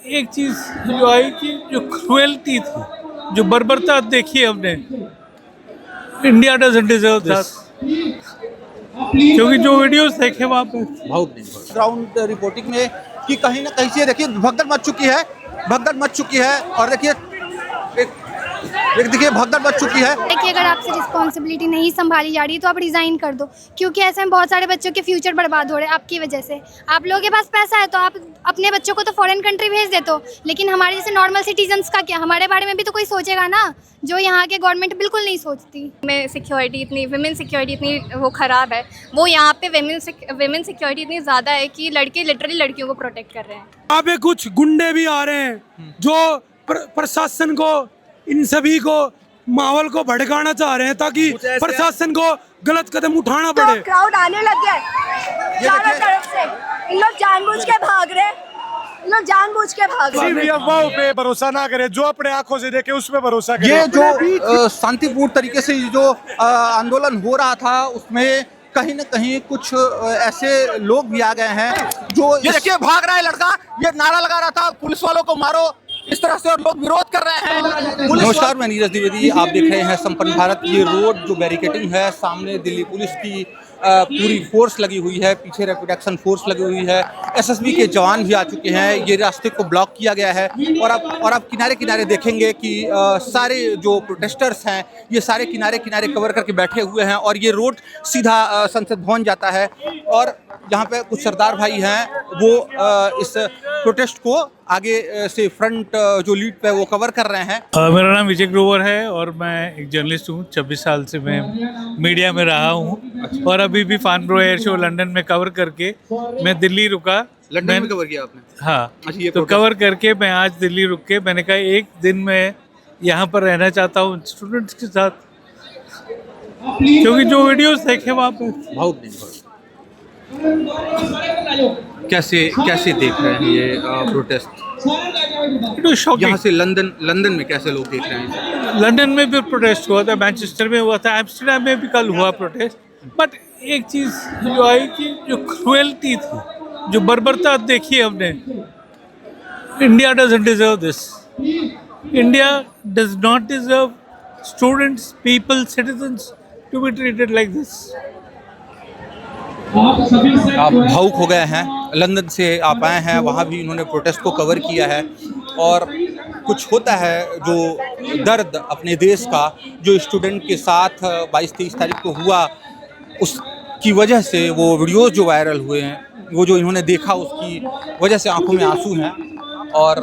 एक चीज जो आई कि जो क्रुएल्टी थी, जो बर्बरता देखी है हमने, इंडिया डजंट डिजर्व दिस। क्योंकि जो वीडियोस देखे वहाँ पे ग्राउंड रिपोर्टिंग में कि कहीं ना कहीं से देखिए भगदड़ मच चुकी है, भगदड़ मच चुकी है। और देखिए एक देखिए भगदड़ मच चुकी है। देखिए, अगर आपसे रिस्पॉन्सिबिलिटी नहीं संभाली जा रही तो आप रिज़ाइन कर दो, क्योंकि ऐसे में बहुत सारे बच्चों के फ्यूचर बर्बाद हो रहे हैं आपकी वजह से। आप लोगों के पास पैसा है तो आप अपने बच्चों को तो फॉरेन कंट्री भेज देते हो, लेकिन हमारे जैसे नॉर्मल सिटीजन्स का क्या? हमारे बारे में भी तो कोई सोचेगा ना, जो यहाँ के गवर्नमेंट बिल्कुल नहीं सोचती। में सिक्योरिटी इतनी, विमेन सिक्योरिटी इतनी वो ख़राब है। वो यहाँ पे विमेन सिक्योरिटी इतनी ज़्यादा है कि लड़के लिटरली लड़कियों को प्रोटेक्ट कर रहे हैं। यहाँ पे कुछ गुंडे भी आ रहे हैं जो प्रशासन को, इन सभी को, माहौल को भड़काना चाह रहे हैं ताकि प्रशासन को गलत कदम उठाना पड़े। तो क्राउड आने लग गया है चारों तरफ से। इन लोग जानबूझ के भाग रहे हैं, इन लोग जानबूझ के भाग रहे हैं। किसी भी अफवाह पे भरोसा ना करे, जो अपने आंखों से देखे उस पे भरोसा करे। ये जो शांतिपूर्ण तरीके से जो आंदोलन हो रहा था उसमें कहीं ना कहीं कुछ ऐसे लोग भी आ गए हैं जो ये देखिए भाग रहा है लड़का, ये नारा लगा रहा था पुलिस वालों को मारो, इस तरह से, और लोग विरोध कर रहे हैं। नमस्कार, मैं नीरज द्विवेदी, आप देख रहे हैं संपन्न भारत। ये रोड जो बैरिकेडिंग है, सामने दिल्ली पुलिस की पूरी फोर्स लगी हुई है, पीछे रैपिड एक्शन फोर्स लगी हुई है, एसएसबी के जवान भी आ चुके हैं। ये रास्ते को ब्लॉक किया गया है और आप किनारे किनारे देखेंगे कि सारे जो प्रोटेस्टर्स हैं ये सारे किनारे किनारे कवर करके बैठे हुए हैं और ये रोड सीधा संसद भवन जाता है। और यहाँ पे कुछ सरदार भाई हैं वो इस प्रोटेस्ट को आगे से फ्रंट जो लीड पे वो कवर कर रहे हैं। मेरा नाम विजय ग्रोवर है और मैं एक जर्नलिस्ट हूँ। 26 साल से मैं मीडिया में रहा हूँ और अभी भी फार्नब्रो एयर शो लंदन में कवर करके मैं दिल्ली रुका। लंदन में कवर किया आपने? हाँ, अच्छा, तो कवर करके मैं आज दिल्ली रुक के मैंने कहा एक दिन मैं यहाँ पर रहना चाहता हूँ स्टूडेंट्स के साथ, क्योंकि जो वीडियोस देखे वहाँ पे कैसे देख रहे हैं ये प्रोटेस्ट? यहाँ से लंदन में कैसे लोग देख रहे हैं? लंदन में भी प्रोटेस्ट हुआ था, मैनचेस्टर में हुआ था, एम्स्टर्डम में भी कल हुआ प्रोटेस्ट। बट एक चीज जो आई कि जो क्रुएल्टी थी, जो बर्बरता देखी है हमने, India doesn't deserve this. India does not deserve students, people, citizens to be treated like this. आप भावुक हो गए हैं। लंदन से आप आए हैं, वहाँ भी इन्होंने प्रोटेस्ट को कवर किया है और कुछ होता है जो दर्द अपने देश का जो स्टूडेंट के साथ 22-23 तारीख को हुआ, उसकी वजह से वो वीडियोस जो वायरल हुए हैं, वो जो इन्होंने देखा उसकी वजह से आंखों में आंसू हैं। और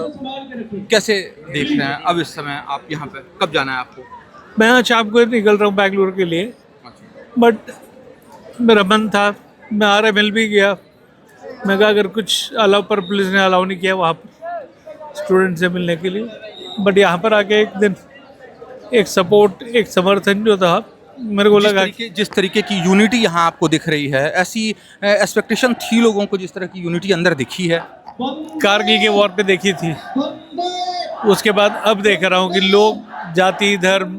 कैसे देख रहे हैं अब इस समय आप यहाँ पे? कब जाना है आपको? मैं आज शाम को निकल रहा हूँ बैंगलोर के लिए, बट मेरा मन था, मैं RML भी गया। मैं कहा अगर कुछ अलाउ, पर पुलिस ने अलाउ नहीं किया वहाँ पर स्टूडेंट से मिलने के लिए। बट यहाँ पर आके एक दिन एक सपोर्ट, एक समर्थन जो था, मेरे को लगा जिस तरीके की यूनिटी यहाँ आपको दिख रही है, ऐसी एक्सपेक्टेशन थी लोगों को जिस तरह की यूनिटी अंदर दिखी है? कारगिल के वॉर पे देखी थी, उसके बाद अब देख रहा हूँ कि लोग जाति, धर्म,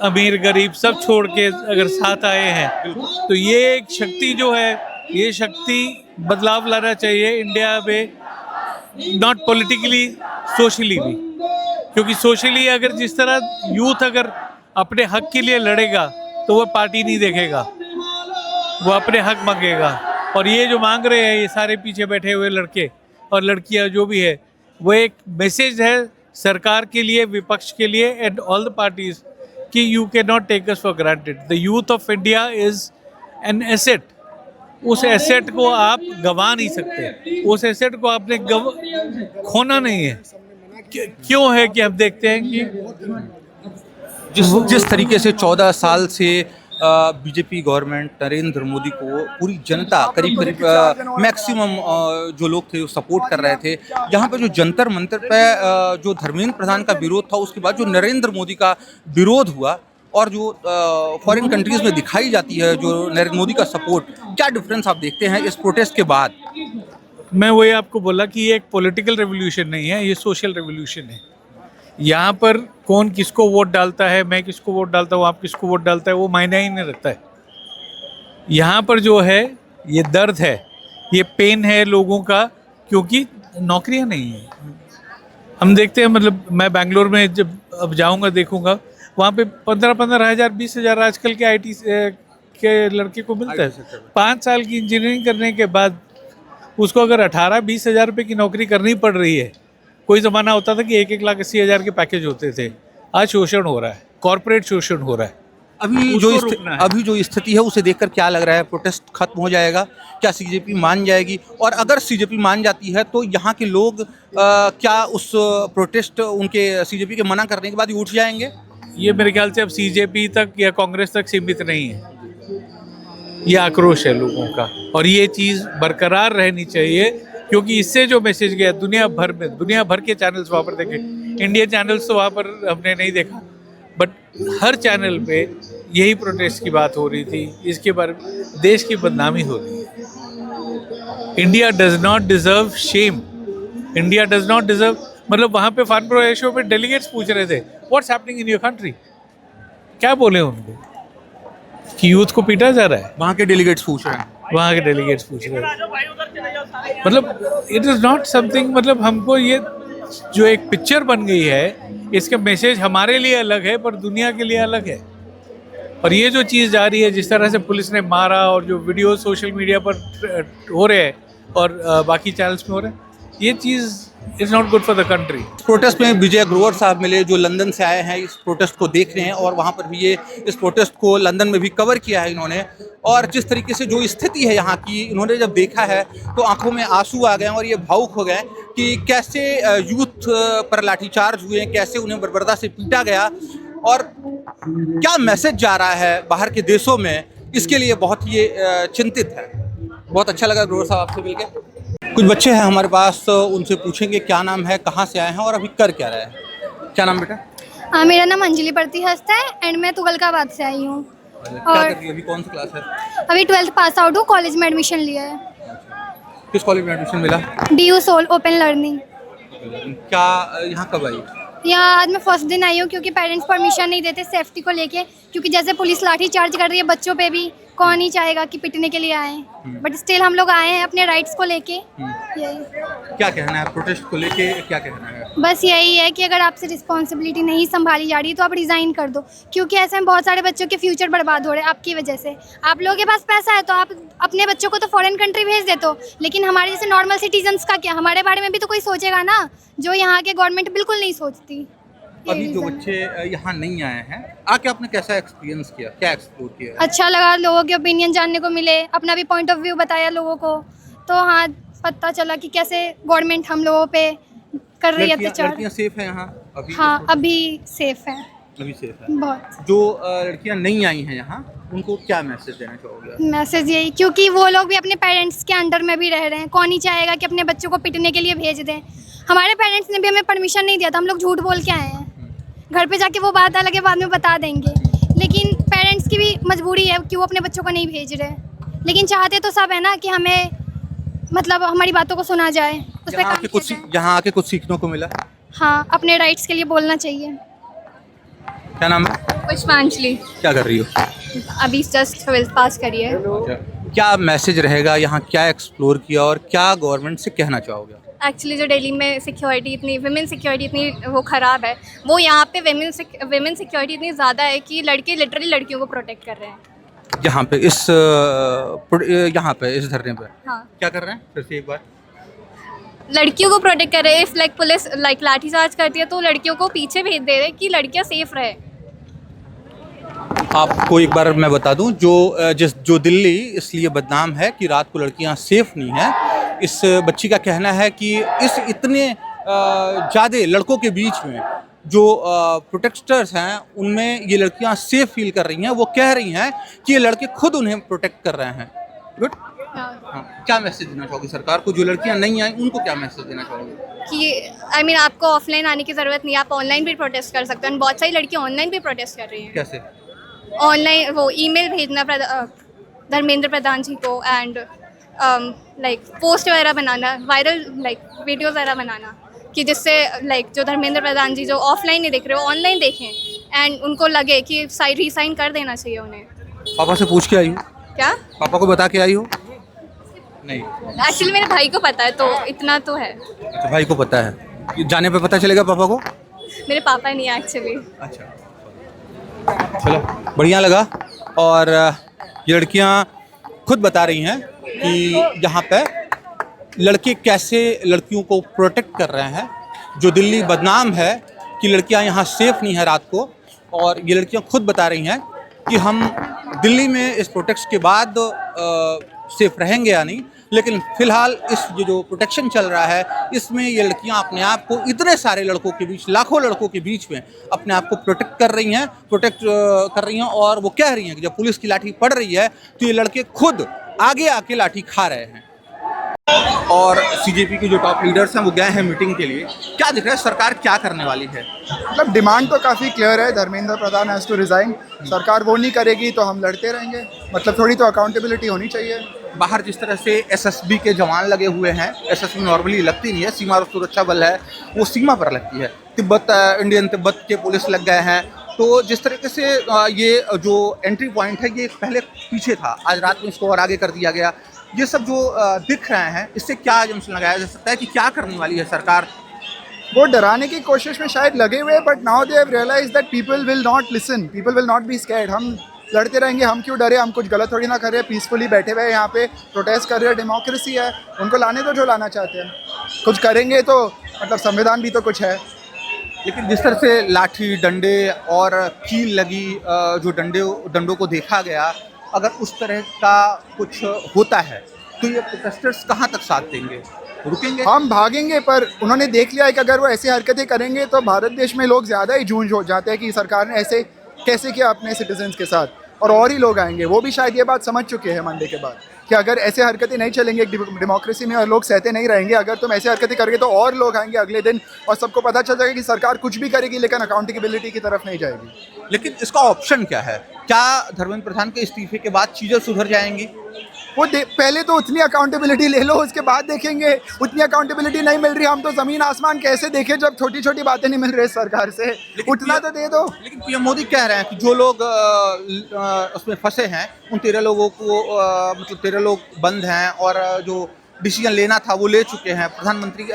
अमीर गरीब सब छोड़ के अगर साथ आए हैं, तो ये एक शक्ति जो है, ये शक्ति बदलाव लाना चाहिए इंडिया में, नॉट पॉलिटिकली, सोशली भी। क्योंकि सोशली अगर जिस तरह यूथ अगर अपने हक के लिए लड़ेगा तो वो पार्टी नहीं देखेगा, वो अपने हक मांगेगा। और ये जो मांग रहे हैं ये सारे पीछे बैठे हुए लड़के और लड़कियां जो भी है, वो एक मैसेज है सरकार के लिए, विपक्ष के लिए, एंड ऑल द पार्टीज कि you can not take us for granted. The youth of India is an asset. उस एसेट को आप गंवा नहीं सकते, उस एसेट को आपने खोना नहीं है। क्यों है कि हम देखते हैं कि जिस तरीके से 14 साल से बीजेपी गवर्नमेंट नरेंद्र मोदी को पूरी जनता करीब मैक्सिमम जो लोग थे वो सपोर्ट कर रहे थे। यहाँ पे जो जंतर मंतर पे जो धर्मेंद्र प्रधान का विरोध था, उसके बाद जो नरेंद्र मोदी का विरोध हुआ और जो फॉरेन कंट्रीज में दिखाई जाती है जो नरेंद्र मोदी का सपोर्ट, क्या डिफरेंस आप देखते हैं इस प्रोटेस्ट के बाद? मैं वही आपको बोला कि ये एक पॉलिटिकल रेवोल्यूशन नहीं है, ये सोशल रेवोल्यूशन है। यहाँ पर कौन किसको वोट डालता है, मैं किसको वोट डालता हूँ, आप किसको वोट डालता है, वो मायने ही नहीं रखता है। यहाँ पर जो है ये दर्द है, ये पेन है लोगों का, क्योंकि नौकरियाँ नहीं है। हम देखते हैं, मतलब मैं बैंगलोर में जब अब जाऊंगा देखूंगा, वहाँ पे 15-15 हज़ार 20 हज़ार आजकल के IT के लड़के को मिलता है। 5 साल की इंजीनियरिंग करने के बाद उसको अगर 18-20 हज़ार रुपये की नौकरी करनी पड़ रही है। कोई ज़माना होता था कि 1,80,000 के पैकेज होते थे। आज शोषण हो रहा है, कॉर्पोरेट शोषण हो रहा है। अभी जो स्थिति है उसे देखकर क्या लग रहा है? प्रोटेस्ट खत्म हो जाएगा? क्या CJP मान जाएगी? और अगर CJP मान जाती है तो यहाँ के लोग क्या उस प्रोटेस्ट उनके CJP के मना करने के बाद ही उठ जाएंगे? ये मेरे ख्याल से अब CJP तक या कांग्रेस तक सीमित नहीं है। ये आक्रोश है लोगों का, और ये चीज़ बरकरार रहनी चाहिए, क्योंकि इससे जो मैसेज गया दुनिया भर के चैनल्स वहाँ पर देखे। इंडियन चैनल्स तो वहाँ पर हमने नहीं देखा, बट हर चैनल पे यही प्रोटेस्ट की बात हो रही थी। इसके बारे में देश की बदनामी हो रही है। India does not deserve shame. India does not deserve, मतलब वहाँ पे फार्म प्रो शो पे डेलीगेट्स पूछ रहे थे what's happening in your country. क्या बोले उनको कि यूथ को पीटा जा रहा है? वहाँ के डेलीगेट्स पूछ रहे हैं। वहाँ के डेलीगेट्स पूछ रहे हैं। मतलब इट इज़ नॉट समथिंग, मतलब हमको ये जो एक पिक्चर बन गई है, इसका मैसेज हमारे लिए अलग है पर दुनिया के लिए अलग है। और ये जो चीज़ जा रही है, जिस तरह से पुलिस ने मारा और जो वीडियो सोशल मीडिया पर हो रहे हैं और बाकी चैनल्स में हो रहे हैं, ये चीज़ is not good for the country. Protest में विजय ग्रोवर साहब मिले, जो लंदन से आए हैं इस प्रोटेस्ट को देख रहे हैं, और वहाँ पर भी ये इस प्रोटेस्ट को लंदन में भी कवर किया है इन्होंने। और जिस तरीके से जो स्थिति है यहाँ की, इन्होंने जब देखा है तो आंखों में आंसू आ गए और ये भावुक हो गए कि कैसे यूथ पर लाठीचार्ज हुए, कैसे उन्हें बर्बरता से पीटा गया, और क्या मैसेज जा रहा है बाहर के देशों में, इसके लिए बहुत ही चिंतित है। बहुत अच्छा लगा ग्रोवर साहब आपसे मिलकर। कुछ बच्चे हैं हमारे पास, तो उनसे पूछेंगे क्या नाम है, कहाँ से आए हैं और अभी कर क्या रहे हैं। क्या नाम बेटा? मेरा नाम अंजलि प्रति हस्त है एंड मैं तुगलकाबाद से आई हूँ। क्या कर रही है अभी? कौन सी क्लास है? अभी 12th पास आउट हूँ, कॉलेज में एडमिशन लिया है। किस कॉलेज में एडमिशन मिला? DU SOL open learning. क्या यहाँ कब आई? यहाँ आज मैं फर्स्ट दिन आई हूँ, क्योंकि पेरेंट्स परमिशन नहीं देते सेफ्टी को लेके, क्योंकि जैसे पुलिस लाठी चार्ज कर रही है बच्चों पे भी, कौन ही चाहेगा कि पिटने के लिए आए, बट स्टिल हम लोग आए हैं अपने राइट्स को लेके। यही क्या कहना है प्रोटेस्ट को लेके? क्या कहना है? बस यही है कि अगर आपसे रिस्पॉन्सिबिलिटी नहीं संभाली जा रही तो आप रिज़ाइन कर दो, क्योंकि ऐसे में बहुत सारे बच्चों के फ्यूचर बर्बाद हो रहे हैं आपकी वजह से। आप लोगों के पास पैसा है तो आप अपने बच्चों को तो फॉरेन कंट्री भेज देते हो, लेकिन हमारे जैसे नॉर्मल सिटीजन्स का क्या? हमारे बारे में भी तो कोई सोचेगा ना, जो यहाँ के गवर्नमेंट बिल्कुल नहीं सोचती। अभी जो बच्चे यहाँ नहीं आए हैं, आके आपने कैसा एक्सपीरियंस किया, क्या एक्सप्लोर किया? अच्छा लगा, लोगों के ओपिनियन जानने को मिले, अपना भी पॉइंट ऑफ व्यू बताया लोगों को, तो हाँ पता चला कि कैसे गवर्नमेंट हम लोगों पे कर रही है अत्याचार। लड़कियाँ सेफ हैं यहाँ अभी? हाँ अभी सेफ है, अभी सेफ है बहुत। जो लड़कियाँ नहीं आई हैं यहाँ, उनको क्या मैसेज देना चाहोगे? मैसेज यही, क्योंकि वो लोग भी अपने पेरेंट्स के अंडर में भी रह रहे हैं, कौन ही चाहेगा कि अपने बच्चों को पिटने के लिए भेज दें। हमारे पेरेंट्स ने भी हमें परमिशन नहीं दिया था, हम लोग झूठ बोल के आए हैं। घर पे जाके वो बात अलग है, बाद में बता देंगे, लेकिन पेरेंट्स की भी मजबूरी है कि वो अपने बच्चों को नहीं भेज रहे, लेकिन चाहते तो सब है ना कि हमें, मतलब हमारी बातों को सुना जाए, उस पर काम किया जाए। यहाँ आके कुछ सीखने को मिला? हाँ, अपने राइट्स के लिए बोलना चाहिए। क्या नाम है? पुष्पांजलि। क्या कर रही हो? अभी जस्ट 12th पास करी है। क्या मैसेज रहेगा यहाँ, क्या एक्सप्लोर किया और क्या गवर्नमेंट से कहना चाहोगे? एक्चुअली जो दिल्ली में सिक्योरिटी इतनी, विमेन सिक्योरिटी इतनी वो ख़राब है, वो यहाँ पे विमेन सिक्योरिटी इतनी ज़्यादा है कि लड़के लिटरली लड़कियों को प्रोटेक्ट कर रहे हैं। यहाँ पे इस धरने पे? हाँ। क्या कर रहे हैं फिर से एक बार? लड़कियों को प्रोटेक्ट कर रहे हैं। If like police like lathicharge करती है तो लड़कियों को पीछे भेज दे रहे हैं कि लड़कियाँ सेफ रहे। आपको एक बार मैं बता दूं, जो दिल्ली इसलिए बदनाम है कि रात को लड़कियां सेफ नहीं हैं। इस बच्ची का कहना है कि इस इतने ज़्यादा लड़कों के बीच में जो प्रोटेक्टर्स हैं, उनमें ये लड़कियां सेफ फील कर रही हैं। वो कह रही हैं कि ये लड़के खुद उन्हें प्रोटेक्ट कर रहे हैं। गुड। हाँ, क्या मैसेज देना चाहोगे सरकार को? जो लड़कियां नहीं आई उनको क्या मैसेज देना चाहोगे? कि आपको ऑफलाइन आने की ज़रूरत नहीं है, आप ऑनलाइन भी प्रोटेस्ट कर सकते हैं। बहुत सारी लड़कियाँ ऑनलाइन भी प्रोटेस्ट कर रही हैं। कैसे? ऑनलाइन वो ईमेल भेजना धर्मेंद्र प्रधान जी को, एंड लाइक पोस्ट वगैरह बनाना, वायरल लाइक वीडियोस वगैरह बनाना, कि जिससे लाइक जो धर्मेंद्र प्रधान जी जो ऑफलाइन नहीं देख रहे हो ऑनलाइन देखें, एंड उनको लगे कि रिसाइन कर देना चाहिए उन्हें। पापा से पूछ के आई हो? क्या? पापा को बता के आई हो? नहीं, एक्चुअली मेरे भाई को पता है, तो इतना तो है। अच्छा, भाई को पता है। जाने पे पता चलेगा पापा को? मेरे पापा नहीं है एक्चुअली। अच्छा, चलो बढ़िया लगा। और ये लड़कियां खुद बता रही हैं कि यहाँ पे लड़के कैसे लड़कियों को प्रोटेक्ट कर रहे हैं। जो दिल्ली बदनाम है कि लड़कियां यहाँ सेफ नहीं है रात को, और ये लड़कियां खुद बता रही हैं कि हम दिल्ली में इस प्रोटेक्शन के बाद सेफ रहेंगे या नहीं, लेकिन फिलहाल इस ये जो प्रोटेक्शन चल रहा है इसमें ये लड़कियां अपने आप को इतने सारे लड़कों के बीच, लाखों लड़कों के बीच में अपने आप को प्रोटेक्ट कर रही हैं, और वो कह रही हैं कि जब पुलिस की लाठी पड़ रही है तो ये लड़के खुद आगे आके लाठी खा रहे हैं। और सीजेपी के जो टॉप लीडर्स हैं वो गए हैं मीटिंग के लिए। क्या दिख रहा है सरकार क्या करने वाली है? मतलब डिमांड तो काफ़ी क्लियर है, Dharmendra Pradhan has to resign. सरकार वो नहीं करेगी तो हम लड़ते रहेंगे। मतलब थोड़ी तो अकाउंटेबिलिटी होनी चाहिए। बाहर जिस तरह से एसएसबी के जवान लगे हुए हैं, एसएसबी नॉर्मली लगती नहीं है, सीमा और सुरक्षा बल है वो सीमा पर लगती है। इंडियन तिब्बत के पुलिस लग गए हैं। तो जिस तरीके से ये जो एंट्री पॉइंट है ये पहले पीछे था, आज रात में इसको और आगे कर दिया गया। ये सब जो दिख रहे हैं इससे क्या जंक्शन लगाया जा सकता है कि क्या करने वाली है सरकार? वो डराने की कोशिश में शायद लगे हुए, but now they have realise that people will not listen, people will not be scared. हम लड़ते रहेंगे, हम क्यों डरे? हम कुछ गलत थोड़ी ना कर रहे हैं, पीसफुली बैठे हुए यहाँ पे प्रोटेस्ट कर रहे हैं। डेमोक्रेसी है, उनको लाने दो जो लाना चाहते हैं। कुछ करेंगे तो मतलब संविधान भी तो कुछ है। लेकिन जिस तरह से लाठी डंडे और कील लगी जो डंडों को देखा गया, अगर उस तरह का कुछ होता है तो ये प्रोटेस्टर्स कहाँ तक साथ देंगे? रुकेंगे? हम भागेंगे, पर उन्होंने देख लिया है कि अगर वो ऐसी हरकतें करेंगे तो भारत देश में लोग ज़्यादा ही जूझ हो जाते हैं कि सरकार ने ऐसे कैसे किया अपने सिटीजन्स के साथ, और ही लोग आएंगे। वो भी शायद ये बात समझ चुके हैं मंडे के बाद कि अगर ऐसे हरकतें नहीं चलेंगे डेमोक्रेसी में और लोग सहते नहीं रहेंगे, अगर तुम ऐसे हरकतें करोगे तो और लोग आएंगे अगले दिन और सबको पता चल जाएगा कि सरकार कुछ भी करेगी लेकिन अकाउंटेबिलिटी की तरफ नहीं जाएगी। लेकिन इसका ऑप्शन क्या है? क्या धर्मेंद्र प्रधान के इस्तीफे के बाद चीज़ें सुधर जाएंगी? वो पहले तो उतनी अकाउंटेबिलिटी ले लो, उसके बाद देखेंगे। उतनी अकाउंटेबिलिटी नहीं मिल रही, हम तो ज़मीन आसमान कैसे देखें जब छोटी छोटी बातें नहीं मिल रही सरकार से। उतना तो दे दो। लेकिन पीएम मोदी कह रहे हैं कि जो लोग उसमें फंसे हैं उन 13 लोगों को मतलब 13 लोग बंद हैं और जो डिसीजन लेना था वो ले चुके हैं। प्रधानमंत्री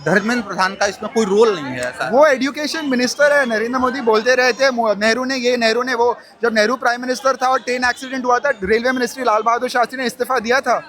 धर्मेंद्र प्रधान का इसमें कोई रोल नहीं है ऐसा। वो एजुकेशन मिनिस्टर है। नरेंद्र मोदी बोलते रहे थे नेहरू ने ये, नेहरू ने वो। जब नेहरू प्राइम मिनिस्टर था और ट्रेन एक्सीडेंट हुआ था, रेलवे मिनिस्ट्री लाल बहादुर शास्त्री ने इस्तीफा दिया था।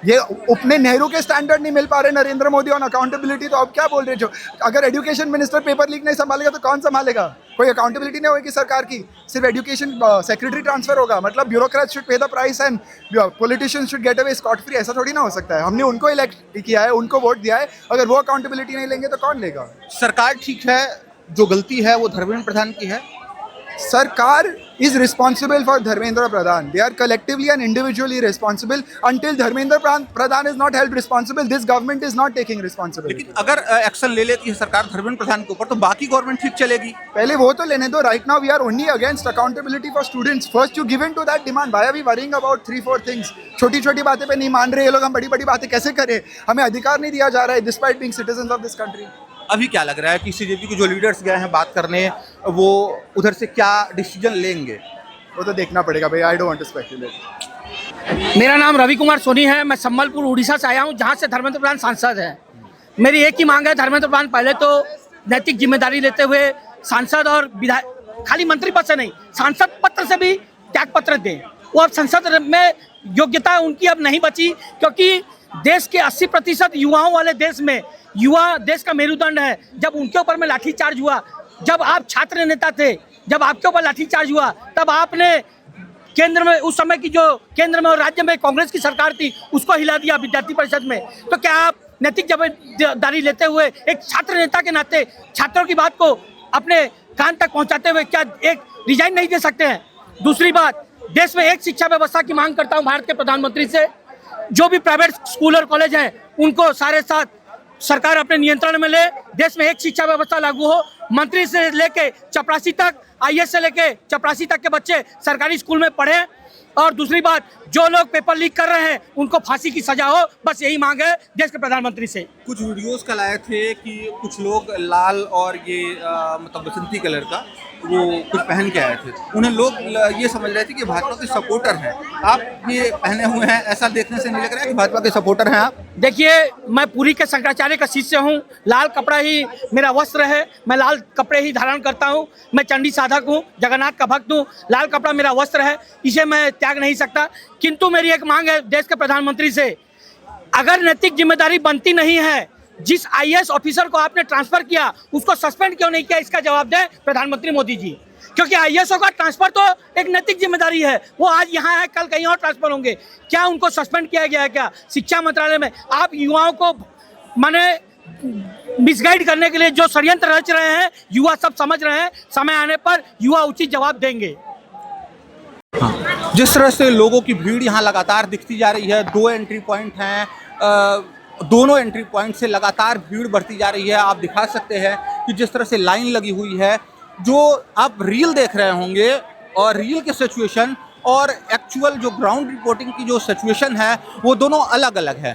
ये अपने नेहरू के स्टैंडर्ड नहीं मिल पा रहे नरेंद्र मोदी ऑन अकाउंटेबिलिटी, तो अब क्या बोल रहे जो? अगर एजुकेशन मिनिस्टर पेपर लीक नहीं संभालेगा तो कौन संभालेगा? कोई अकाउंटेबिलिटी नहीं होगी सरकार की, सिर्फ एजुकेशन सेक्रेटरी ट्रांसफर होगा। मतलब bureaucrat should pay the price and politicians should get away scot free. ऐसा थोड़ी ना हो सकता है। हमने उनको इलेक्ट किया है, उनको वोट दिया है, अगर वो अकाउंटेबिलिटी नहीं लेंगे तो कौन लेगा? सरकार ठीक है, जो गलती है वो धर्मेंद्र प्रधान की है। Sarkar is responsible for Dharmendra Pradhan. They are collectively and individually responsible. Until Dharmendra Pradhan is not held responsible, this government is not taking responsibility. लेकिन अगर एक्शन ले लेती है सरकार धर्मेंद्र प्रधान के ऊपर तो बाकी गवर्नमेंट ठीक चलेगी। पहले वो तो लेने दो। Right now we are only against accountability for students. First you give in to that demand. Why are we worrying about 3-4 things? छोटी छोटी बातें पे नहीं मान रहे ये लोग, हम बड़ी बड़ी बातें कैसे करें? हमें अधिकार नहीं दिया जा रहा है despite being citizens of this country. अभी क्या लग रहा है कि सीजेपी के जो लीडर्स गए हैं बात करने, वो उधर से क्या डिसीजन लेंगे? वो तो देखना पड़ेगा भाई। I don't want to speculate. मेरा नाम रवि कुमार सोनी है। मैं संबलपुर उड़ीसा से आया हूँ, जहाँ से धर्मेंद्र प्रधान सांसद हैं। मेरी एक ही मांग है, धर्मेंद्र प्रधान पहले तो नैतिक जिम्मेदारी लेते हुए सांसद और विधायक, खाली मंत्री पद से नहीं, सांसद पत्र से भी त्याग पत्र दें। वो अब संसद में योग्यता उनकी अब नहीं बची, क्योंकि देश के 80% युवाओं वाले देश में युवा देश का मेरुदंड है। जब उनके ऊपर में लाठीचार्ज हुआ, जब आप छात्र नेता थे, जब आपके ऊपर लाठीचार्ज हुआ, तब आपने केंद्र में, उस समय की जो केंद्र में और राज्य में कांग्रेस की सरकार थी, उसको हिला दिया विद्यार्थी परिषद में। तो क्या आप नैतिक जिम्मेदारी लेते हुए एक छात्र नेता के नाते छात्रों की बात को अपने कान तक पहुंचाते हुए क्या एक रिजाइन नहीं दे सकते हैं? दूसरी बात, देश में एक शिक्षा व्यवस्था की मांग करता हूं भारत के प्रधानमंत्री से। जो भी प्राइवेट स्कूल और कॉलेज हैं उनको सारे साथ सरकार अपने नियंत्रण में ले। देश में एक शिक्षा व्यवस्था लागू हो। मंत्री से लेके चपरासी तक, आईएएस से लेके चपरासी तक के बच्चे सरकारी स्कूल में पढ़े। और दूसरी बात, जो लोग पेपर लीक कर रहे हैं उनको फांसी की सजा हो। बस यही मांग है देश के प्रधानमंत्री से। कुछ वीडियोस कल आए थे कि कुछ लोग लाल और ये मतलब बसंती कलर का वो कुछ पहन के आए थे, उन्हें लोग ये समझ रहे थे कि भाजपा के सपोर्टर हैं। आप ये पहने हुए हैं, ऐसा देखने से नहीं लग रहा है कि भाजपा के सपोर्टर हैं आप? देखिए, मैं पुरी के शंकराचार्य का शिष्य हूँ। लाल कपड़ा ही मेरा वस्त्र है, मैं लाल कपड़े ही धारण करता हूँ। मैं चंडी साधक हूँ, जगन्नाथ का भक्त हूँ। लाल कपड़ा मेरा वस्त्र है, इसे मैं त्याग नहीं सकता। किंतु मेरी एक मांग है देश के प्रधानमंत्री से, अगर नैतिक जिम्मेदारी बनती नहीं है, जिस आईएएस ऑफिसर को आपने ट्रांसफर किया उसको सस्पेंड क्यों नहीं किया, इसका जवाब दें प्रधानमंत्री मोदी जी। क्योंकि आईएएसओ का ट्रांसफर तो एक नैतिक जिम्मेदारी है, वो आज यहाँ है, कल कहीं और ट्रांसफर होंगे। क्या उनको सस्पेंड किया गया है क्या? शिक्षा मंत्रालय में आप युवाओं को माने मिसगाइड करने के लिए जो षड्यंत्र रच रहे हैं, युवा सब समझ रहे हैं। समय आने पर युवा उचित जवाब देंगे। हाँ, जिस तरह से लोगों की भीड़ यहाँ लगातार दिखती जा रही है, 2 एंट्री पॉइंट हैं, दोनों एंट्री पॉइंट से लगातार भीड़ बढ़ती जा रही है। आप दिखा सकते हैं कि जिस तरह से लाइन लगी हुई है, जो आप रील देख रहे होंगे और रील की सिचुएशन और एक्चुअल जो ग्राउंड रिपोर्टिंग की जो सिचुएशन है, वो दोनों अलग अलग है।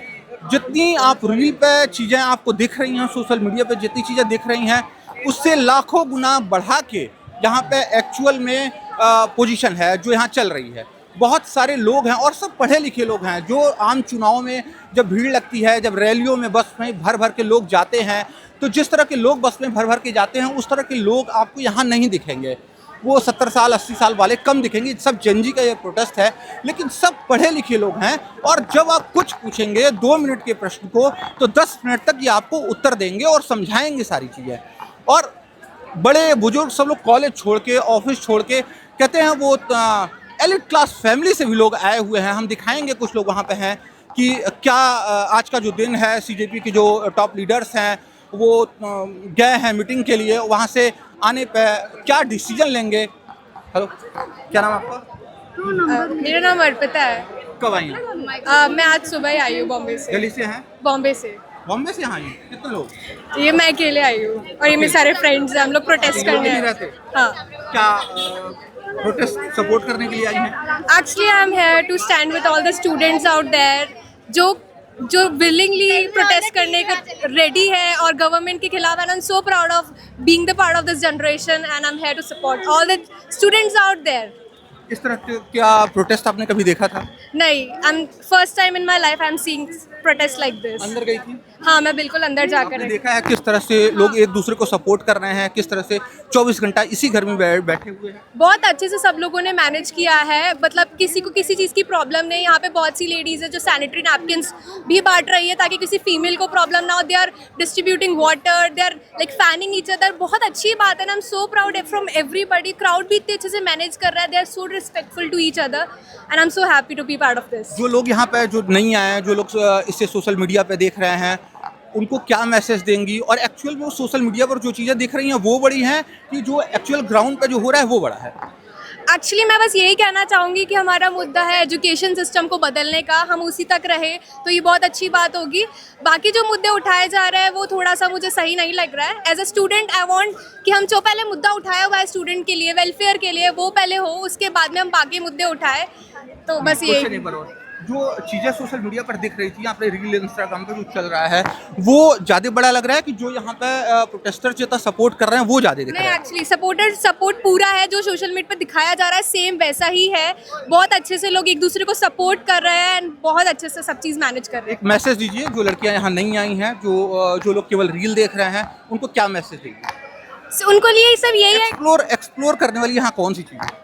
जितनी आप रील पे चीज़ें आपको दिख रही हैं, सोशल मीडिया पे जितनी चीज़ें दिख रही हैं, उससे लाखों गुना बढ़ा के यहाँ पे एक्चुअल में पोजीशन है जो यहाँ चल रही है। बहुत सारे लोग हैं और सब पढ़े लिखे लोग हैं, जो आम चुनाव में जब भीड़ लगती है, जब रैलियों में बस में भर भर के लोग जाते हैं, तो जिस तरह के लोग बस में भर भर के जाते हैं, उस तरह के लोग आपको यहाँ नहीं दिखेंगे। वो 70 साल 80 साल वाले कम दिखेंगे। सब जनजी का ये प्रोटेस्ट है, लेकिन सब पढ़े लिखे लोग हैं। और जब आप कुछ पूछेंगे 2 मिनट के प्रश्न को, तो 10 मिनट तक ये आपको उत्तर देंगे और समझाएंगे सारी चीज़ें। और बड़े बुजुर्ग सब लोग कॉलेज छोड़ के, ऑफिस छोड़ के, कहते हैं वो एलिट क्लास फैमिली से भी लोग आए हुए हैं। हम दिखाएंगे, कुछ लोग वहाँ पे हैं कि क्या आज का जो दिन है, सीजेपी के जो टॉप लीडर्स हैं वो गए हैं मीटिंग के लिए, वहाँ से आने पे क्या डिसीजन लेंगे। हेलो, क्या नाम आपका? मेरा नाम अर्पिता है। कब आई हैं? मैं आज सुबह ही आई हूँ बॉम्बे से। दिल्ली से हैं? बॉम्बे से। बॉम्बे से यहाँ आई हैं? कितने लोग? ये मैं अकेले आई हूँ और ये मेरे सारे फ्रेंड्स हैं। हम लोग प्रोटेस्ट करने नहीं आए रहते? हैं। हाँ। क्या प्रोटेस्ट सपोर्ट करने के लिए आई हैं? Actually, I'm here to stand with all the students out there जो willingly protest करने का ready है और government के खिलाफ। And I'm so proud of being the part of this generation and I'm here to support all the students out there. इस तरह के क्या प्रोटेस्ट आपने कभी देखा था? नहीं, I'm first time in my life I'm seeing protest like this. अंदर गई थी? हाँ, मैं बिल्कुल अंदर जाकर आपने देखा है किस तरह से लोग एक दूसरे को सपोर्ट कर रहे हैं, किस तरह से 24 घंटा इसी घर में बैठे हुए हैं। बहुत अच्छे से सब लोगों ने मैनेज किया है। मतलब किसी को किसी चीज़ की प्रॉब्लम नहीं। यहाँ पे बहुत सी लेडीज़ है जो सैनिटरी नैपकिन्स भी बांट रही है ताकि किसी फीमेल को प्रॉब्लम ना हो। They are distributing water, they are like fanning each other. बहुत अच्छी बात है ना। I am so proud from everybody. Crowd भी इतने अच्छे से मैनेज कर रहा है। They are so respectful to each other and I am so happy to be part of this. जो लोग यहाँ पे जो नहीं आए हैं, जो लोग इसे सोशल मीडिया पे देख रहे हैं, उनको क्या मैसेज देंगी? और एक्चुअल में वो सोशल मीडिया पर जो चीज़ें दिख रही हैं वो बड़ी हैं कि जो एक्चुअल ग्राउंड पे जो हो रहा है वो बड़ा है? एक्चुअली मैं बस यही कहना चाहूँगी कि हमारा मुद्दा है एजुकेशन सिस्टम को बदलने का। हम उसी तक रहे तो ये बहुत अच्छी बात होगी। बाकी जो मुद्दे उठाए जा रहे हैं वो थोड़ा सा मुझे सही नहीं लग रहा है। As a student I want कि हम जो पहले मुद्दा उठाया हुआ है स्टूडेंट के लिए, वेलफेयर के लिए, वो पहले हो, उसके बाद में हम बाकी मुद्दे उठाए। तो बस यही। जो चीज़ें सोशल मीडिया पर दिख रही थी, यहाँ पे रील इंस्टाग्राम पे जो चल रहा है, वो ज़्यादा बड़ा लग रहा है कि जो यहाँ पे प्रोटेस्टर जितना सपोर्ट कर रहे हैं वो ज़्यादा दिख रहा है? नहीं, एक्चुअली सपोर्ट पूरा है जो सोशल मीडिया पर दिखाया जा रहा है, सेम वैसा ही है। बहुत अच्छे से लोग एक दूसरे को सपोर्ट कर रहे हैं एंड बहुत अच्छे से सब चीज़ मैनेज कर रहे हैं। एक मैसेज दीजिए जो लड़कियाँ यहाँ नहीं आई हैं, जो लोग केवल रील देख रहे हैं, उनको क्या मैसेज दीजिए? उनको लिए सब यही है। एक्सप्लोर करने वाली यहाँ कौन सी चीज़ है?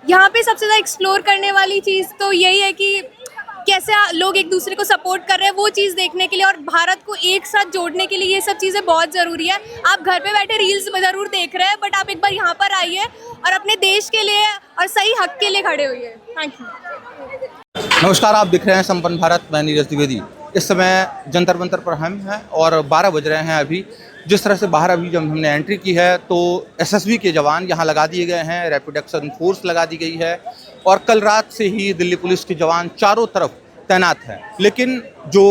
यहाँ पे सबसे ज़्यादा एक्सप्लोर करने वाली चीज़ तो यही है कि कैसे लोग एक दूसरे को सपोर्ट कर रहे हैं, वो चीज़ देखने के लिए और भारत को एक साथ जोड़ने के लिए ये सब चीज़ें बहुत ज़रूरी है। आप घर पे बैठे रील्स ज़रूर देख रहे हैं, बट आप एक बार यहाँ पर आइए और अपने देश के लिए और सही हक के लिए खड़े होइए। Thank you. नमस्कार, आप दिख रहे हैं संपन्न भारत, मैं नीरज द्विवेदी। इस समय जंतर मंतर पर हम हैं और 12 बज रहे हैं अभी। जिस तरह से बाहर अभी जब हमने एंट्री की है तो एसएसबी के जवान यहाँ लगा दिए गए हैं, रैपिड एक्शन फोर्स लगा दी गई है और कल रात से ही दिल्ली पुलिस के जवान चारों तरफ तैनात हैं। लेकिन जो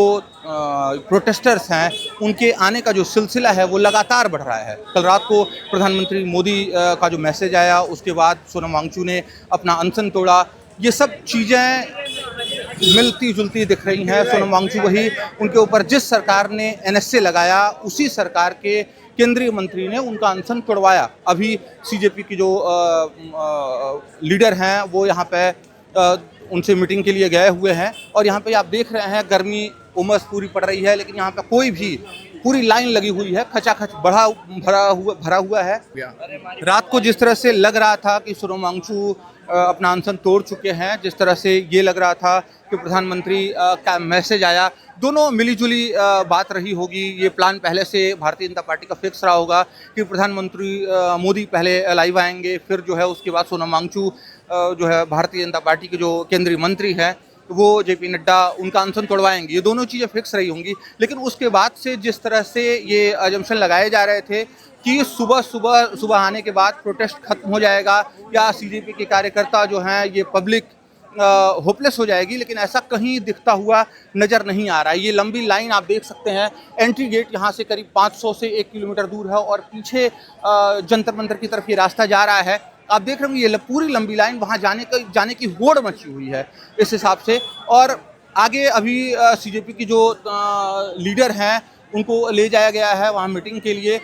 प्रोटेस्टर्स हैं उनके आने का जो सिलसिला है वो लगातार बढ़ रहा है। कल रात को प्रधानमंत्री मोदी का जो मैसेज आया, उसके बाद सोनम वांगचुक ने अपना अनशन तोड़ा। ये सब चीज़ें मिलती जुलती दिख रही हैं। सोनम वांगचुक वही, उनके ऊपर जिस सरकार ने एनएसए लगाया उसी सरकार के केंद्रीय मंत्री ने उनका अनशन तोड़वाया। अभी सीजेपी की जो लीडर हैं वो यहाँ पे उनसे मीटिंग के लिए गए हुए हैं और यहाँ पे आप देख रहे हैं गर्मी उमस पूरी पड़ रही है, लेकिन यहाँ पे कोई भी पूरी लाइन लगी हुई है, खचाखच भरा हुआ है। रात को जिस तरह से लग रहा था कि सोनम अपना अनशन तोड़ चुके हैं, जिस तरह से ये लग रहा था कि प्रधानमंत्री का मैसेज आया, दोनों मिलीजुली बात रही होगी। ये प्लान पहले से भारतीय जनता पार्टी का फिक्स रहा होगा कि प्रधानमंत्री मोदी पहले लाइव आएंगे, फिर जो है उसके बाद सोनम वांगचुक जो है भारतीय जनता पार्टी के जो केंद्रीय मंत्री हैं वो जेपी नड्डा उनका अनशन तोड़वाएंगे। ये दोनों चीज़ें फिक्स रही होंगी। लेकिन उसके बाद से जिस तरह से ये अजम्पशन लगाए जा रहे थे कि सुबह आने के बाद प्रोटेस्ट खत्म हो जाएगा या सीजेपी के कार्यकर्ता जो हैं ये पब्लिक होपलेस हो जाएगी, लेकिन ऐसा कहीं दिखता हुआ नज़र नहीं आ रहा है। ये लंबी लाइन आप देख सकते हैं, एंट्री गेट यहाँ से करीब 500 से 1 किलोमीटर दूर है और पीछे जंतर मंतर की तरफ ये रास्ता जा रहा है। आप देख रहे होंगे ये पूरी लंबी लाइन, वहाँ जाने की होड़ मची हुई है इस हिसाब से। और आगे अभी सीजेपी की जो लीडर हैं उनको ले जाया गया है वहाँ मीटिंग के लिए।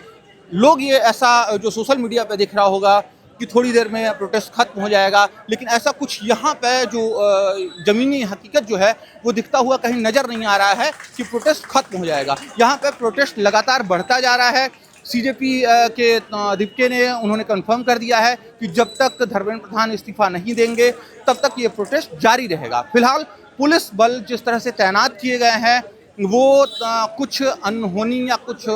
लोग ये ऐसा जो सोशल मीडिया पे दिख रहा होगा कि थोड़ी देर में प्रोटेस्ट खत्म हो जाएगा, लेकिन ऐसा कुछ यहाँ पे जो ज़मीनी हकीकत जो है वो दिखता हुआ कहीं नज़र नहीं आ रहा है कि प्रोटेस्ट खत्म हो जाएगा। यहाँ पे प्रोटेस्ट लगातार बढ़ता जा रहा है। सीजेपी के दीपके ने उन्होंने कंफर्म कर दिया है कि जब तक धर्मेंद्र प्रधान इस्तीफा नहीं देंगे तब तक ये प्रोटेस्ट जारी रहेगा। फिलहाल पुलिस बल जिस तरह से तैनात किए गए हैं वो कुछ अनहोनी या कुछ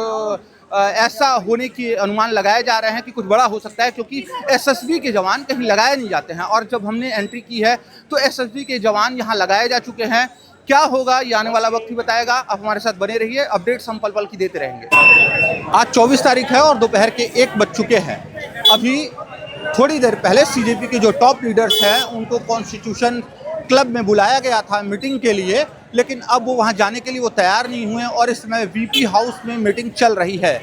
ऐसा होने के अनुमान लगाए जा रहे हैं कि कुछ बड़ा हो सकता है, क्योंकि एसएसबी के जवान कहीं लगाए नहीं जाते हैं और जब हमने एंट्री की है तो एसएसबी के जवान यहाँ लगाए जा चुके हैं। क्या होगा ये आने वाला वक्त ही बताएगा। आप हमारे साथ बने रहिए, अपडेट्स हम पल पल की देते रहेंगे। आज 24 तारीख है और दोपहर के 1 बज चुके हैं। अभी थोड़ी देर पहले सीजेपी के जो टॉप लीडर्स हैं उनको कॉन्स्टिट्यूशन क्लब में बुलाया गया था मीटिंग के लिए, लेकिन अब वो वहाँ जाने के लिए वो तैयार नहीं हुए और इस समय वीपी हाउस में मीटिंग चल रही है।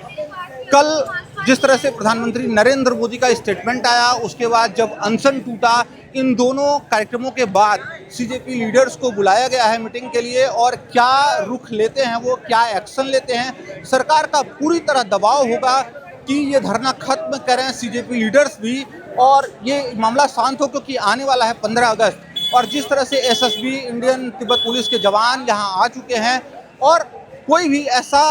कल जिस तरह से प्रधानमंत्री नरेंद्र मोदी का स्टेटमेंट आया, उसके बाद जब अनशन टूटा, इन दोनों कार्यक्रमों के बाद सीजेपी लीडर्स को बुलाया गया है मीटिंग के लिए और क्या रुख लेते हैं वो, क्या एक्शन लेते हैं। सरकार का पूरी तरह दबाव होगा कि ये धरना खत्म करें सीजेपी लीडर्स भी और ये मामला शांत हो, क्योंकि आने वाला है 15 अगस्त और जिस तरह से एसएसबी इंडियन तिब्बत पुलिस के जवान यहाँ आ चुके हैं और कोई भी ऐसा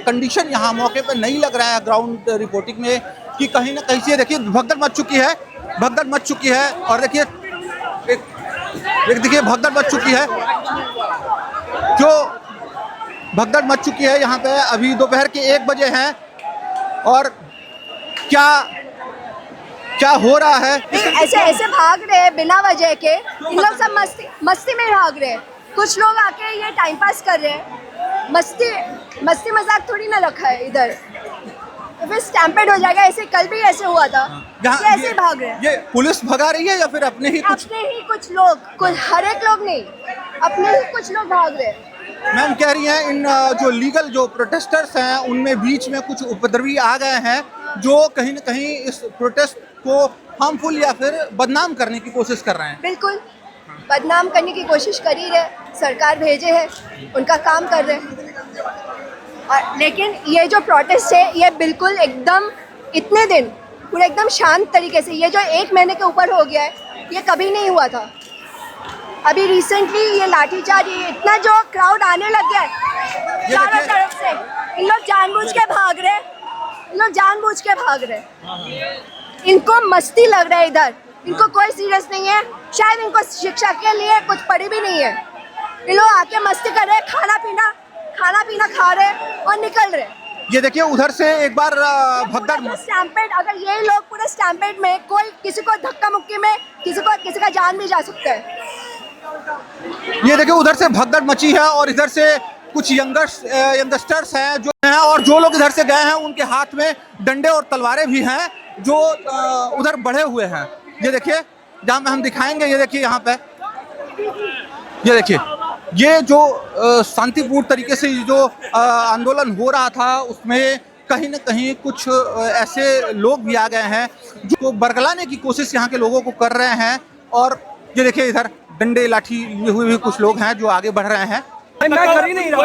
कंडीशन यहाँ मौके पर नहीं लग रहा है ग्राउंड रिपोर्टिंग में कि कहीं ना कहीं से देखिए भगदड़ मच चुकी है और देखिए देखिए भगदड़ मच चुकी है, जो भगदड़ मच चुकी है यहाँ पे। अभी दोपहर के 1 बजे हैं और क्या हो रहा है। ऐसे भाग रहे हैं बिना वजह के, इन लोग सब मस्ती में भाग रहे हैं। कुछ लोग आके ये टाइम पास कर रहे हैं, मस्ती मजाक थोड़ी ना रखा है इधर, तो फिर स्टैम्पेड हो जाएगा। ऐसे कल भी ऐसे हुआ था, ऐसे भाग रहे हैं। ये पुलिस भगा रही है या फिर अपने ही कुछ लोग, हर एक लोग नहीं, अपने ही कुछ लोग भाग रहे हैं। मैम कह रही हैं इन जो लीगल जो प्रोटेस्टर्स हैं उनमें बीच में कुछ उपद्रवी आ गए हैं जो कहीं न कहीं इस प्रोटेस्ट को हार्मफुल या फिर बदनाम करने की कोशिश कर रहे हैं। बिल्कुल बदनाम करने की कोशिश कर ही रहे, सरकार भेजे है, उनका काम कर रहे हैं। और लेकिन ये जो प्रोटेस्ट है ये बिल्कुल एकदम इतने दिन पूरा एकदम शांत तरीके से, ये जो 1 महीने के ऊपर हो गया है ये कभी नहीं हुआ था। अभी रिसेंटली ये लाठीचार्ज, ये इतना जो क्राउड आने लग गया है चारों तरफ से, इन लोग जानबूझ के भाग रहे, इनको मस्ती लग रहा है इधर, इनको कोई सीरियस नहीं है, शायद इनको शिक्षा के लिए कुछ पड़ी भी नहीं है। ये लोग आके मस्ती कर रहे हैं, खाना पीना खा रहे हैं और निकल रहे हैं। ये देखिए उधर से एक बार भगदड़ स्टैम्पेड, अगर ये लोग पूरे स्टैम्पेड में कोई किसी को धक्का मुक्की में किसी का जान भी जा सकता है। ये देखिए उधर से भगदड़ मची है और इधर से कुछ यंगस्टर्स हैं जो हैं और जो लोग इधर से गए हैं उनके हाथ में डंडे और तलवारें भी हैं जो उधर बढ़े हुए हैं। ये देखिए जहाँ पे हम दिखाएंगे, ये देखिए यहाँ पे, ये देखिए ये जो शांतिपूर्ण तरीके से जो आंदोलन हो रहा था उसमें कहीं न कहीं कुछ ऐसे लोग भी आ गए हैं जो बरगलाने की कोशिश यहाँ के लोगों को कर रहे हैं। और ये देखिए इधर डंडे लाठी लिए हुए भी कुछ लोग हैं जो आगे बढ़ रहे हैं मैं कर ही नहीं रहा।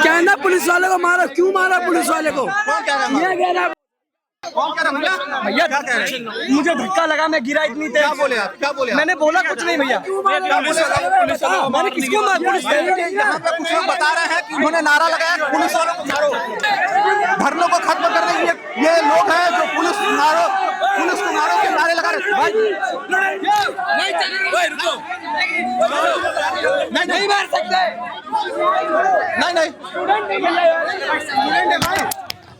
कहना पुलिस वाले को मारा, क्यों मारा पुलिस वाले को? ये कह रहा कौन कह रहा भैया? भैया क्या कह रहे हैं? मुझे धक्का लगा, मैं गिरा इतनी तेज। क्या बोले आप? क्या बोले आप? मैंने बोला कुछ नहीं भैया। मैंने किसको मारा? पुलिस यहाँ पे कुछ लोग बता रहे हैं कि उन्होंने नारा लगाया पुलिस वालों को मारो, धरनों को खत्म कर रहे हैं। ये लोग हैं जो पुलिस को मारो के नारे लगा रहे हैं। नहीं मार सकते, नहीं।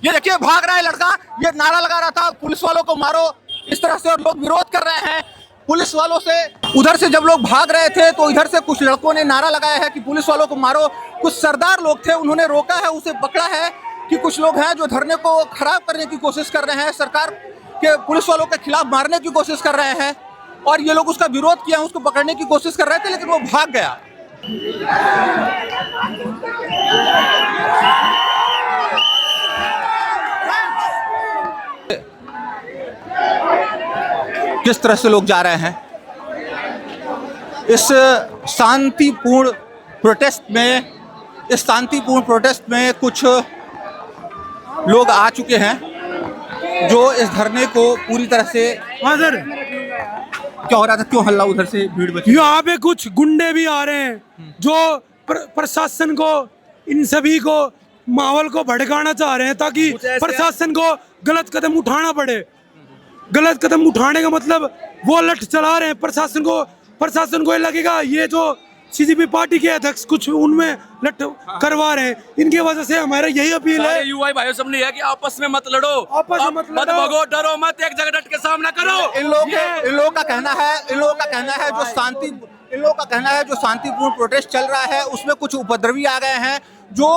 ये देखिए भाग रहा है लड़का, ये नारा लगा रहा था पुलिस वालों को मारो इस तरह से, और लोग विरोध कर रहे हैं पुलिस वालों से। उधर से जब लोग भाग रहे थे तो इधर से कुछ लड़कों ने नारा लगाया है कि पुलिस वालों को मारो। कुछ सरदार लोग थे, उन्होंने रोका है, उसे पकड़ा है कि कुछ लोग हैं जो धरने को खराब करने की कोशिश कर रहे हैं, सरकार के पुलिस वालों के खिलाफ मारने की कोशिश कर रहे हैं, और ये लोग उसका विरोध किया, उसको पकड़ने की कोशिश कर रहे थे, लेकिन वो भाग गया। किस तरह से लोग जा रहे हैं इस शांतिपूर्ण प्रोटेस्ट में कुछ लोग आ चुके हैं जो इस धरने को पूरी तरह से। हाँ सर, क्या हो रहा था, क्यों हल्ला उधर से भीड़ बची? यहाँ पे कुछ गुंडे भी आ रहे हैं जो प्रशासन को, इन सभी को, माहौल को भड़काना चाह रहे हैं ताकि प्रशासन को गलत कदम उठाना पड़े। गलत कदम उठाने का मतलब वो लठ चला रहे हैं प्रशासन को ये लगेगा ये जो सीजीपी पार्टी के अध्यक्ष कुछ उनमें लठ करवा रहे हैं। इनकी वजह से हमारा यही अपील है युवा भाइयों सबने है कि आपस में मत लड़ो, मत भगो, डरो मत, एक जगह डट के सामना करो। इन लोगों का कहना है जो शांतिपूर्ण प्रोटेस्ट चल रहा है उसमें कुछ उपद्रवी आ गए हैं जो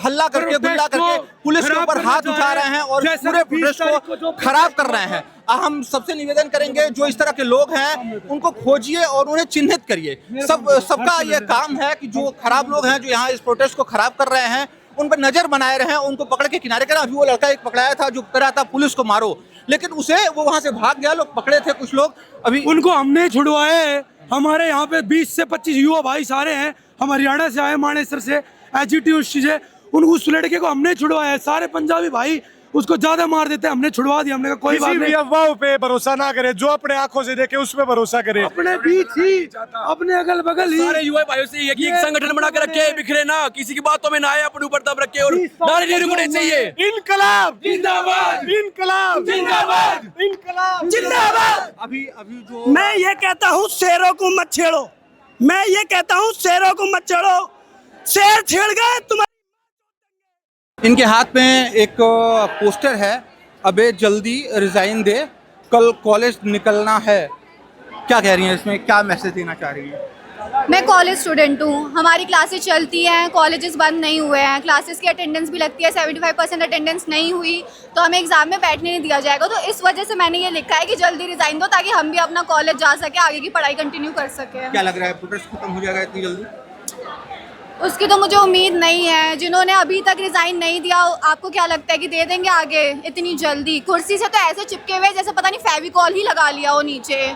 हल्ला करके, गुल्ला करके पुलिस के ऊपर हाथ उठा रहे हैं और पूरे प्रोटेस्ट को खराब कर रहे हैं। हम सबसे निवेदन करेंगे जो इस तरह के लोग हैं उनको खोजिए और उन्हें चिन्हित करिए। सबका ये काम है कि जो खराब लोग हैं जो यहाँ इस प्रोटेस्ट को खराब कर रहे हैं उन पर नजर बनाए रहे, उनको पकड़ के किनारे करें। अभी वो लड़का एक पकड़ाया था जो कह रहा था पुलिस को मारो, लेकिन वो वहां से भाग गया। लोग पकड़े थे कुछ लोग, अभी उनको हमने छुड़वाए। हमारे यहाँ पे 20 से 25 युवा भाई सारे हैं, हम हरियाणा से आए, मानेसर से, एचजीटी से। उस लड़के को हमने छुड़वाया है। सारे पंजाबी भाई उसको ज्यादा मार देते हैं, हमने छुड़वा दिया। हमने कहा कोई बात नहीं, अफवाहों पे भरोसा ना करे, जो अपने आंखों से देखे उस पे भरोसा करे। अपने बीच ही, अपने अगल बगल ही सारे युवा भाइयों से एक संगठन बना के रखे, बिखरे ना, किसी की बातों में ना आए, अपने ऊपर दब रखे और नारे नहीं रुकने चाहिए। इनकलाब जिंदाबाद, इनकलाब जिंदाबाद, इनकलाब जिंदाबाद। अभी जो मैं ये कहता हूँ शेरों को मत छेड़ो, मैं ये कहता हूँ शेरों को मत छेड़ो। शेर छेड़ गए तुम्हारे। इनके हाथ में एक पोस्टर है, अबे जल्दी रिजाइन दे, कल कॉलेज निकलना है। क्या कह रही हैं इसमें, क्या मैसेज देना चाह रही हैं? मैं कॉलेज स्टूडेंट हूँ, हमारी क्लासेस चलती हैं, कॉलेजेस बंद नहीं हुए हैं, क्लासेस की अटेंडेंस भी लगती है। 75% अटेंडेंस नहीं हुई तो हमें एग्जाम में बैठने नहीं दिया जाएगा। तो इस वजह से मैंने ये लिखा है कि जल्दी रिजाइन दो ताकि हम भी अपना कॉलेज जा सके, आगे की पढ़ाई कंटिन्यू कर सके। क्या लग रहा है प्रोटेस्ट खत्म हो जाएगा इतनी जल्दी? उसकी तो मुझे उम्मीद नहीं है। जिन्होंने अभी तक रिजाइन नहीं दिया, आपको क्या लगता है कि दे देंगे आगे इतनी जल्दी? कुर्सी से तो ऐसे चिपके हुए जैसे पता नहीं फेविकॉल ही लगा लिया हो नीचे।